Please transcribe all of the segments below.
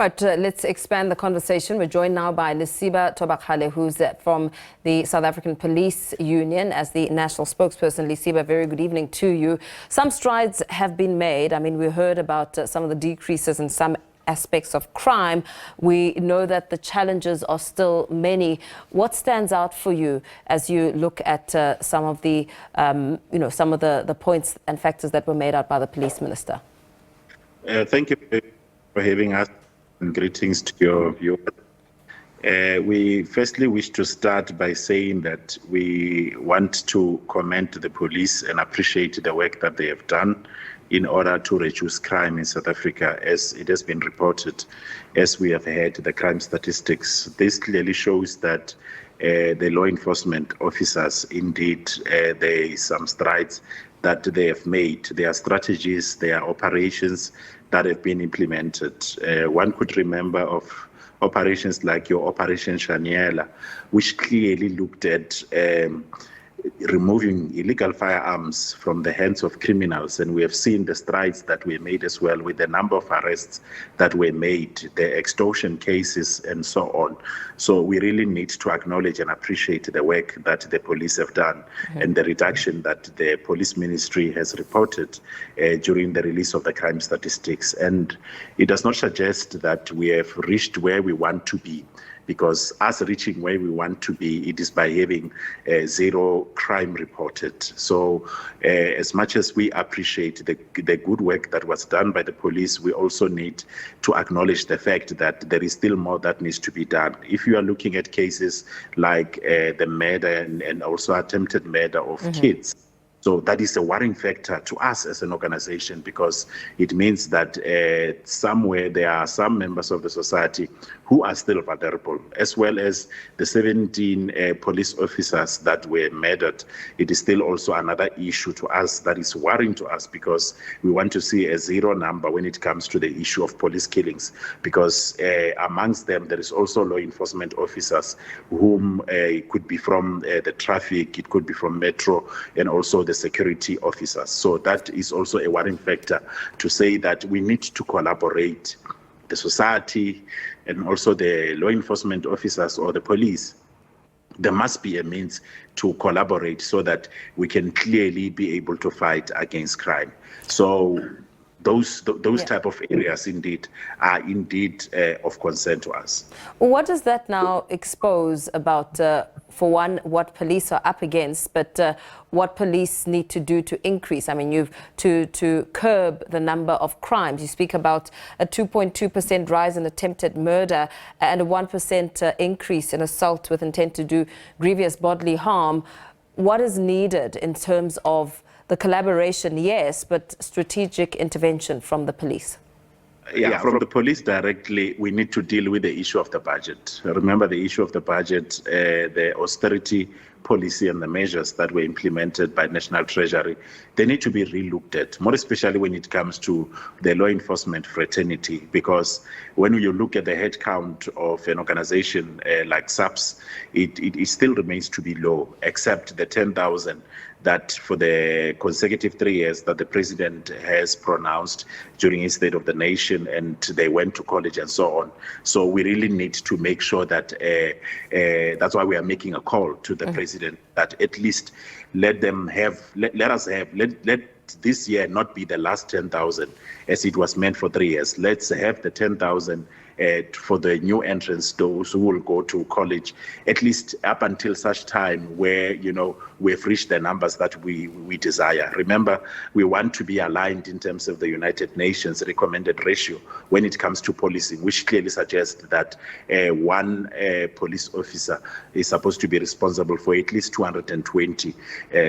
But let's expand the conversation. We're joined now by Lesiba Thobakgale, who's from the South African Police Union as the national spokesperson. Lesiba, very good evening to you. Some strides have been made. I mean, we heard about some of the decreases in some aspects of crime. We know that the challenges are still many. What stands out for you as you look at some of the, some of the points and factors that were made out by the police minister? Thank you for having us, and greetings to your viewers. We firstly wish to start by saying that we want to commend the police and appreciate the work that they have done in order to reduce crime in South Africa. As it has been reported, as we have heard the crime statistics, this clearly shows that the law enforcement officers, indeed, there is some strides that they have made. There are strategies, there are operations that have been implemented. One could remember of operations like your Operation Shaniela, which clearly looked at removing illegal firearms from the hands of criminals, and we have seen the strides that were made as well with the number of arrests that were made, the extortion cases and so on. So we really need to acknowledge and appreciate the work that the police have done and the reduction that the police ministry has reported during the release of the crime statistics. And it does not suggest that we have reached where we want to be, because us reaching where we want to be, it is by having zero crime reported. So as much as we appreciate the good work that was done by the police, we also need to acknowledge the fact that there is still more that needs to be done. If you are looking at cases like the murder and also attempted murder of kids, so that is a worrying factor to us as an organization, because it means that somewhere there are some members of the society who are still vulnerable, as well as the 17 police officers that were murdered. It is still also another issue to us that is worrying to us, because we want to see a zero number when it comes to the issue of police killings, because amongst them there is also law enforcement officers whom could be from the traffic, it could be from metro, and also the security officers. So that is also a worrying factor to say that we need to collaborate, the society and also the law enforcement officers or the police. There must be a means to collaborate so that we can clearly be able to fight against crime. So those type of areas indeed are indeed of concern to us. What does that now expose about, for one, what police are up against, but what police need to do to increase? I mean, to curb the number of crimes. You speak about a 2.2% rise in attempted murder and a 1% increase in assault with intent to do grievous bodily harm. What is needed in terms of the collaboration, yes, but strategic intervention from the police? Yeah, from the police directly, we need to deal with the issue of the budget. Remember the issue of the budget, the austerity policy and the measures that were implemented by National Treasury, they need to be re-looked at, more especially when it comes to the law enforcement fraternity, because when you look at the head count of an organization like SABC, it still remains to be low, except the 10,000 that for the consecutive 3 years that the president has pronounced during his State of the Nation, and they went to college and so on. So we really need to make sure that that's why we are making a call to the president that at least let this year not be the last 10,000 as it was meant for 3 years. Let's have the 10,000 for the new entrants, those who will go to college, at least up until such time where, we've reached the numbers that we desire. Remember, we want to be aligned in terms of the United Nations recommended ratio when it comes to policing, which clearly suggests that one police officer is supposed to be responsible for at least 220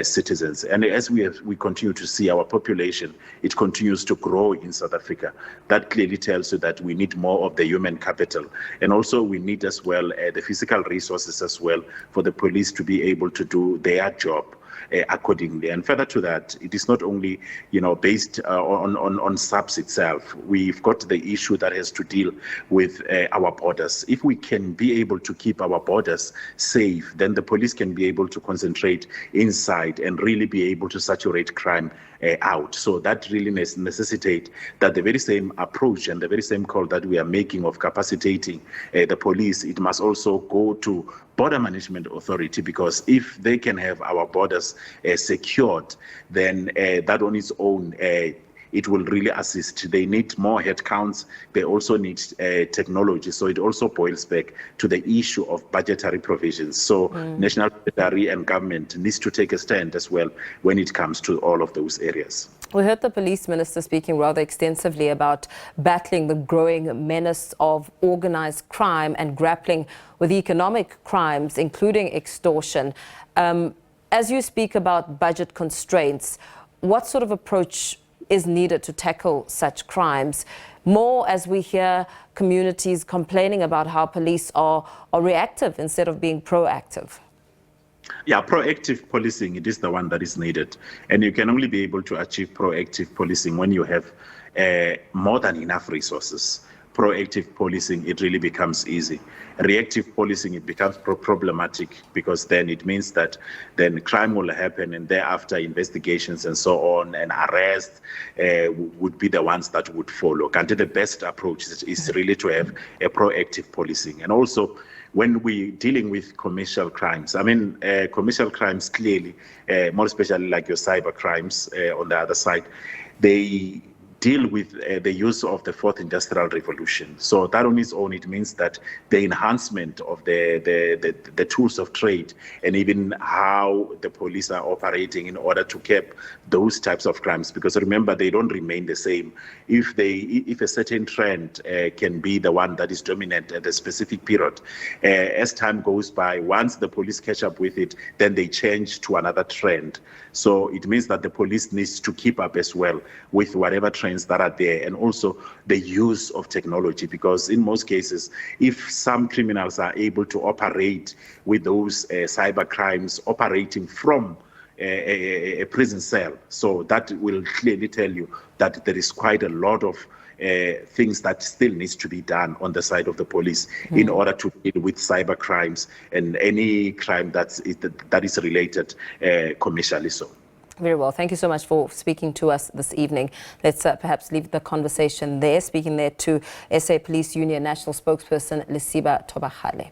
citizens. And as we continue to see our population, it continues to grow in South Africa. That clearly tells you that we need more of the human capital, and also we need as well the physical resources as well for the police to be able to do their job. accordingly. And further to that, it is not only, based on SABC itself. We've got the issue that has to deal with our borders. If we can be able to keep our borders safe, then the police can be able to concentrate inside and really be able to saturate crime out. So that really necessitates that the very same approach and the very same call that we are making of capacitating the police, it must also go to Border Management Authority, because if they can have our borders secured, then that on its own, it will really assist. They need more headcounts. They also need technology. So it also boils back to the issue of budgetary provisions. So national military and government needs to take a stand as well when it comes to all of those areas. We heard the police minister speaking rather extensively about battling the growing menace of organized crime and grappling with economic crimes, including extortion. As you speak about budget constraints, what sort of approach is needed to tackle such crimes? More as we hear communities complaining about how police are reactive instead of being proactive. Yeah, proactive policing, it is the one that is needed. And you can only be able to achieve proactive policing when you have more than enough resources. Proactive policing, it really becomes easy. Reactive policing, it becomes problematic, because then it means that then crime will happen and thereafter investigations and so on and arrests would be the ones that would follow. And the best approach is really to have a proactive policing. And also, when we're dealing with commercial crimes, commercial crimes clearly, more especially like your cyber crimes on the other side, they deal with the use of the fourth industrial revolution. So that on its own, it means that the enhancement of the tools of trade and even how the police are operating in order to curb those types of crimes. Because remember, they don't remain the same. If a certain trend can be the one that is dominant at a specific period, as time goes by, once the police catch up with it, then they change to another trend. So it means that the police needs to keep up as well with whatever trends that are there, and also the use of technology, because in most cases, if some criminals are able to operate with those cyber crimes operating from a prison cell, so that will clearly tell you that there is quite a lot of things that still needs to be done on the side of the police in order to deal with cyber crimes and any crime that is related commercially so. Very well. Thank you so much for speaking to us this evening. Let's perhaps leave the conversation there. Speaking there to SA Police Union National Spokesperson Lesiba Thobakgale.